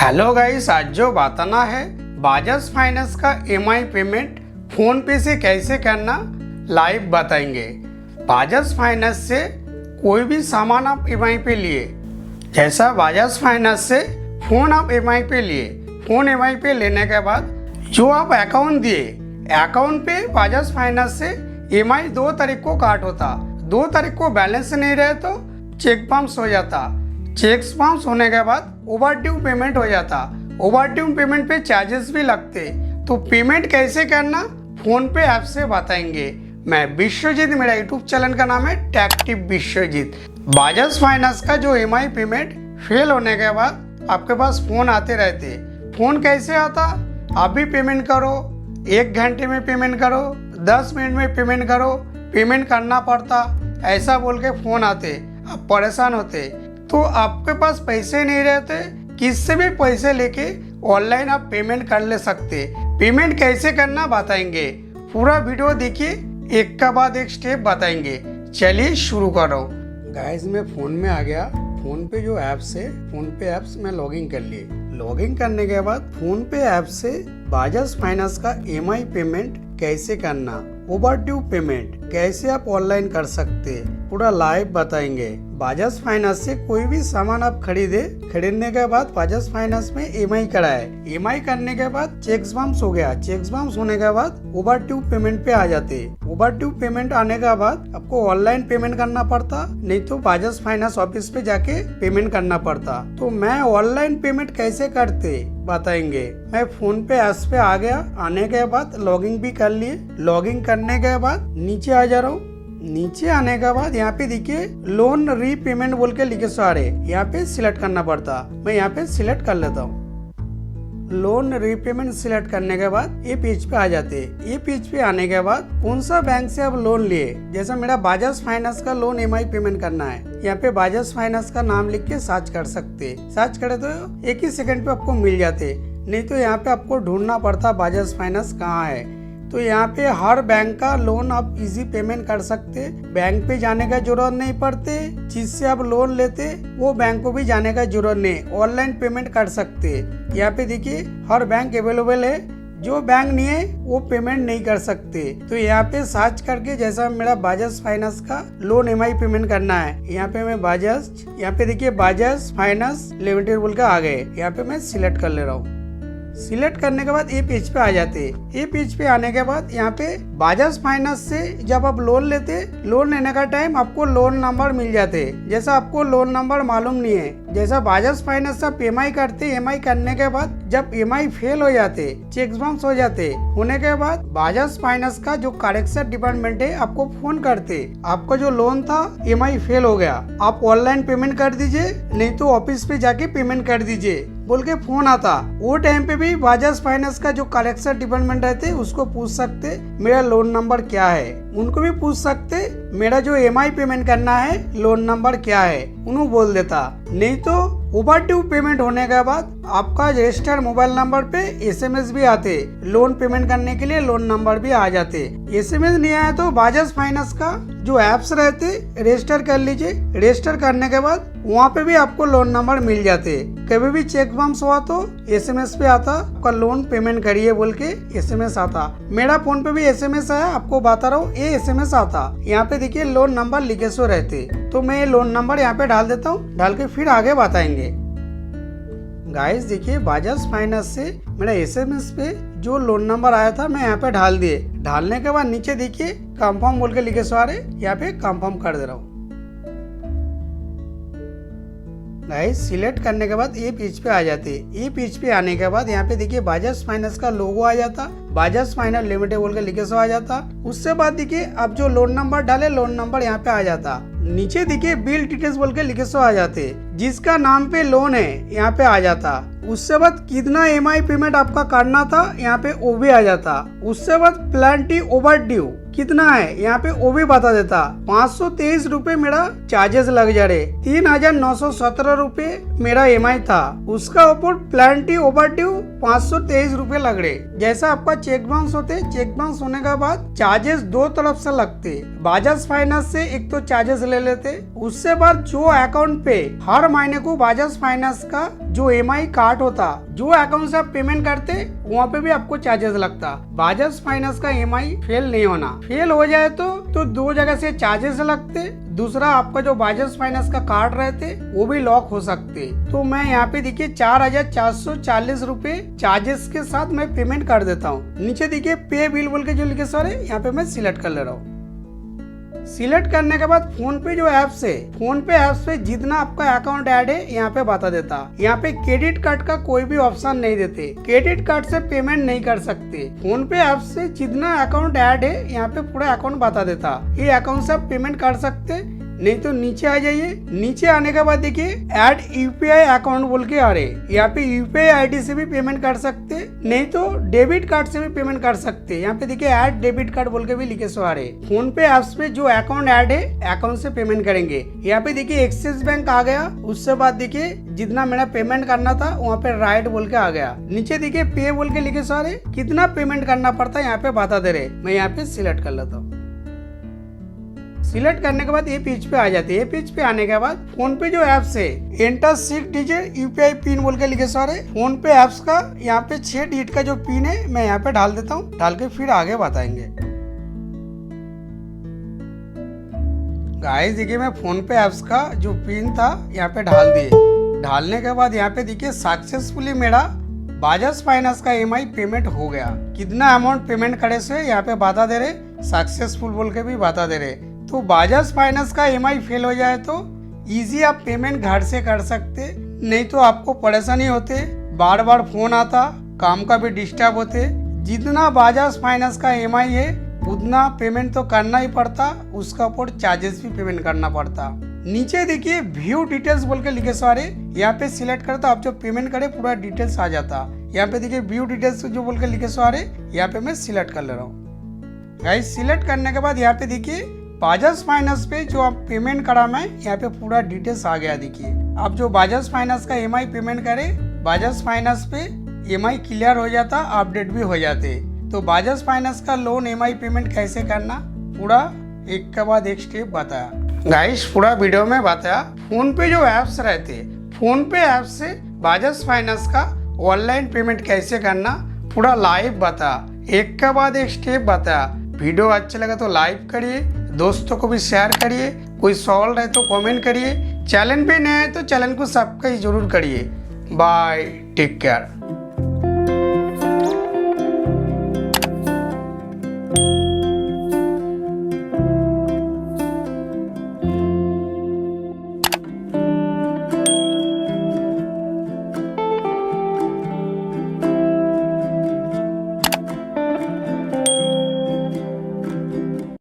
Hello guys, आज जो बताना है बजाज फाइनेंस का ईएमआई पेमेंट फोन पे से कैसे करना लाइव बताएंगे। बजाज फाइनेंस से कोई भी सामान आप ईएमआई पे लिए, जैसा बजाज फाइनेंस से फ़ोन आप ईएमआई पे लिए, फ़ोन ईएमआई पे लेने के बाद जो आप अकाउंट दिए, अकाउंट पे बजाज फाइनेंस से ईएमआई 2 तारीख को काट होता। 2 तारीख को बैलेंस नहीं रहे तो चेक बाउंस हो जाता। चेक बाउंस होने के बाद ओवरड्यू पेमेंट हो जाता। ओवरड्यू पेमेंट पे चार्जेस भी लगते। तो पेमेंट कैसे करना फोन पे ऐप से बताएंगे। मैं विश्वजीत, मेरा यूट्यूब चैनल का नाम है टेक्टिव विश्वजीत। बजाज फाइनेंस का जो ईएमआई पेमेंट फेल होने के बाद आपके पास फ़ोन आते रहते। फ़ोन कैसे आता, अभी पेमेंट करो, 1 घंटे में पेमेंट करो, 10 मिनट में पेमेंट करो, पेमेंट करना पड़ता, ऐसा बोल के फ़ोन आते। आप परेशान होते। तो आपके पास पैसे नहीं रहते, किससे भी पैसे लेके ऑनलाइन आप पेमेंट कर ले सकते। पेमेंट कैसे करना बताएंगे, पूरा वीडियो देखिए, एक का बाद एक स्टेप बताएंगे। चलिए शुरू करो। गाइस, मैं फ़ोन में आ गया। फ़ोन पे जो ऐप्स है, फ़ोन पे ऐप्स में लॉगिन कर लिए। लॉगिन करने के बाद फ़ोन पे ऐप से बजाज फाइनेंस का ईएमआई पेमेंट कैसे करना, ओवरड्यू पेमेंट कैसे आप ऑनलाइन कर सकते, पूरा लाइव बताएंगे। बजाज फाइनेंस से कोई भी सामान आप खरीदने के बाद बजाज फाइनेंस में ईएमआई कराए, ईएमआई करने के बाद चेक्स बाउंस हो गया, चेक्स बाउंस होने के बाद ओवरड्यू पेमेंट पे आ जाते। ओवरड्यू पेमेंट आने के बाद आपको ऑनलाइन पेमेंट करना पड़ता, नहीं तो बजाज फाइनेंस ऑफिस पे जाके पेमेंट करना पड़ता। तो मैं ऑनलाइन पेमेंट कैसे करते बताएंगे। मैं फोन पे ऐप पे आ गया। आने के बाद लॉगिन भी कर लिए। लॉगिन करने के बाद नीचे आ जा रहा हूँ। नीचे आने के बाद यहाँ पे देखिए लोन रीपेमेंट बोल के लिखे सारे, यहाँ पे सिलेक्ट करना पड़ता। मैं यहाँ पे सिलेक्ट कर लेता हूँ। लोन रीपेमेंट सिलेक्ट करने के बाद ये पेज पे आ जाते। ये पेज पे आने के बाद कौन सा बैंक से आप लोन लिए, जैसा मेरा बजाज फाइनेंस का लोन ईएमआई पेमेंट करना है, यहाँ पे बजाज फाइनेंस का नाम लिख के सर्च कर सकते। सर्च करे तो 1 ही सेकंड पे आपको मिल जाते, नहीं तो यहाँ पे आपको ढूंढना पड़ता बजाज फाइनेंस कहाँ है। तो यहाँ पे हर बैंक का लोन आप इजी पेमेंट कर सकते। बैंक पे जाने का जरूरत नहीं पड़ते। जिससे आप लोन लेते वो बैंक को भी जाने का जरूरत नहीं, ऑनलाइन पेमेंट कर सकते। यहाँ पे देखिए हर बैंक अवेलेबल है, जो बैंक नहीं है वो पेमेंट नहीं कर सकते। तो यहाँ पे सर्च करके, जैसा मेरा बजाज फाइनेंस का लोन ईएमआई पेमेंट करना है, यहाँ पे मैं बजाज, यहाँ पे देखिए बजाज फाइनेंस लिमिटेड बोल के आ गए। यहाँ पे मैं सिलेक्ट कर ले रहा हूँ। सिलेक्ट करने के बाद ये पेज पे आ जाते। ये पेज पे आने के बाद यहाँ पे बजाज फाइनेंस से जब आप लोन लेते, लोन लेने का टाइम आपको लोन नंबर मिल जाते। जैसा आपको लोन नंबर मालूम नहीं है, जैसा बजाज फाइनेंस से आप ईएमआई करते, ईएमआई करने के बाद जब ईएमआई फेल हो जाते, चेक बाउंस हो जाते, होने के बाद बजाज फाइनेंस का जो करेक्शन डिपार्टमेंट है आपको फोन करते। आपका जो लोन था ईएमआई फेल हो गया, आप ऑनलाइन पेमेंट कर दीजिए, नहीं तो ऑफिस पे जाके पेमेंट कर दीजिए बोल के फोन आता। वो टाइम पे भी बजाज फाइनेंस का जो कलेक्शन डिपार्टमेंट रहते उसको पूछ सकते मेरा लोन नंबर क्या है। उनको भी पूछ सकते मेरा जो ईएमआई पेमेंट करना है लोन नंबर क्या है, उन्होंने बोल देता। नहीं तो ओवरड्यू पेमेंट होने के बाद आपका रजिस्टर्ड मोबाइल नंबर पे एसएमएस भी आते, लोन पेमेंट करने के लिए लोन नंबर भी आ जाते। एसएमएस नहीं आया तो बजाज फाइनेंस का जो एप्स रहते रजिस्टर कर लीजिए। रजिस्टर करने के बाद वहाँ पे भी आपको लोन नंबर मिल जाते। कभी भी चेक बाउंस हुआ तो एसएमएस पे आता, आपका लोन पेमेंट करिए बोल के एसएमएस आता। मेरा फोन पे भी एसएमएस आया, आपको बता रहा हूँ, ये एसएमएस आता। यहाँ पे देखिए लोन नंबर लिखे सो रहते। तो मैं लोन नंबर यहाँ पे डाल देता हूँ, डाल के फिर आगे बताएंगे। गाइस देखिए बजाज फाइनेंस से मेरा एसएमएस पे जो लोन नंबर आया था मैं यहाँ पे डाल दिए। डालने के बाद नीचे देखिए कंफर्म बोल के लिखे सो रहे, यहाँ पे कंफर्म कर दे रहा हूँ। गाइस सिलेक्ट करने के बाद ये पेज पे आ जाते। ये पेज पे आने के बाद यहाँ पे देखिए बजाज फाइनेंस का लोगो आ जाता, बजाज फाइनेंस लिमिटेड बोल के लिखे सो आ जाता। उससे बाद देखिए आप जो लोन नंबर डाले, लोन नंबर यहाँ पे आ जाता। नीचे देखिए बिल डिटेल्स बोल के लिखे सो आ जाते, जिसका नाम पे लोन है यहाँ पे आ जाता। उससे बाद कितना ईएमआई पेमेंट आपका करना था यहाँ पे वो भी आ जाता। उससे बाद प्लेंटी ओवरड्यू कितना है यहाँ पे वो भी बता देता। 523 रुपए मेरा चार्जेस लग जा रहे, 3917 रुपए मेरा ईएमआई था, उसका ऊपर प्लेंटी ओवरड्यू 523 रुपए लग रहे। जैसा आपका चेक बाउंस होते, चेक बाउंस होने के बाद चार्जेस 2 तरफ से लगते। बजाज फाइनेंस से एक तो चार्जेस ले लेते, उससे बाद जो अकाउंट पे हर महीने को बजाज फाइनेंस का जो EMI काट होता, जो अकाउंट से आप पेमेंट करते वहाँ पे भी आपको चार्जेस लगता। बजाज फाइनेंस का EMI फेल नहीं होना, फेल हो जाए तो दो जगह से चार्जेस लगते। दूसरा, आपका जो बजाज फाइनेंस का कार्ड रहते वो भी लॉक हो सकते। तो मैं यहाँ पे देखिए 4,440 रुपए चार्जेस के साथ मैं पेमेंट कर देता हूँ। नीचे देखिए पे बिल बोल के जो लिखे सर है, यहाँ पे मैं सिलेक्ट कर ले रहा हूँ। सिलेक्ट करने के बाद फोन पे जो ऐप्स है, फोन पे ऐप्स पे जितना आपका अकाउंट ऐड है यहाँ पे बता देता। यहाँ पे क्रेडिट कार्ड का कोई भी ऑप्शन नहीं देते, क्रेडिट कार्ड से पेमेंट नहीं कर सकते। फोन पे ऐप्स से जितना अकाउंट ऐड है यहाँ पे पूरा अकाउंट बता देता। ये अकाउंट से आप पेमेंट कर सकते, नहीं तो नीचे आ जाइए। नीचे आने के बाद देखिए ऐड यूपीआई अकाउंट बोल के आ रहे। यहाँ पे यूपीआई आईडी से भी पेमेंट कर सकते, नहीं तो डेबिट कार्ड से भी पेमेंट कर सकते। यहाँ पे देखिए ऐड डेबिट कार्ड बोल के भी लिखे सो आ रहे। फोन पे ऐप्स पे जो अकाउंट ऐड है अकाउंट से पेमेंट करेंगे। यहाँ पे देखिए एक्सिस बैंक आ गया। उससे बाद देखिए जितना मेरा पेमेंट करना था वहाँ पे राइट बोल के आ गया। नीचे देखिए पे बोल के लिखे सो आ रहे, कितना पेमेंट करना पड़ता है यहाँ पे बता दे रहे। मैं यहाँ पे सिलेक्ट कर लेता हूँ। सिलेक्ट करने के बाद ये पेज पे आ जाते हैं। ये पेज पे आने के बाद फोन पे जो ऐप्स है, एंटर 6 डिजिट यूपीआई पिन बोल के लिखे सारे। फोन पे ऐप्स का यहाँ पे 6 डिजिट का जो पिन है मैं यहाँ पे डाल देता हूँ। डाल के फिर आगे बताएंगे। गाइस देखिए मैं फोन पे ऐप्स का जो पिन था यहाँ पे डाल दिए। डालने के बाद यहाँ पे देखिए सक्सेसफुली मेरा बजाज फाइनेंस का EMI पेमेंट हो गया। कितना अमाउंट पेमेंट करे से यहाँ पे बता दे रहे, सक्सेसफुल बोल के भी बता दे रहे। तो बजाज फाइनेंस का EMI फेल हो जाए तो इजी आप पेमेंट घर से कर सकते, नहीं तो आपको परेशानी होते, बार बार फोन आता, काम का भी डिस्टर्ब होते। जितना बजाज फाइनेंस का EMI है उतना पेमेंट तो करना ही पड़ता, उसका ऊपर चार्जेस भी पेमेंट करना पड़ता। नीचे देखिए व्यू डिटेल्स बोल के लिखे सारे, यहाँ पे सिलेक्ट करता, आप जो पेमेंट करे पूरा डिटेल्स आ जाता। यहाँ पे देखिए व्यू डिटेल्स जो बोल के लिखे सारे, यहाँ पे मैं सिलेक्ट कर ले रहा हूँ। गाइस सिलेक्ट करने के बाद यहाँ पे देखिए बजाज फाइनेंस पे जो आप पेमेंट करा मैं, यहाँ पे पूरा डिटेल्स आ गया। देखिए आप जो बजाज फाइनेंस का EMI पेमेंट करे, बजाज फाइनेंस पे EMI क्लियर हो जाता, अपडेट भी हो जाते। तो बजाज फाइनेंस का लोन EMI पेमेंट कैसे करना पूरा एक के बाद एक स्टेप बताया। गाइस पूरा वीडियो में बताया। फोन पे जो ऐप्स रहते, फोन पे ऐप्स से बजाज फाइनेंस का ऑनलाइन पेमेंट कैसे करना पूरा लाइव बता, एक के बाद एक स्टेप बताया। वीडियो अच्छा लगा तो लाइक करिए, दोस्तों को भी शेयर करिए, कोई सवाल रहे तो कमेंट करिए। चैनल पे नए हैं तो चैनल को सब्सक्राइब जरूर करिए। Bye, take care.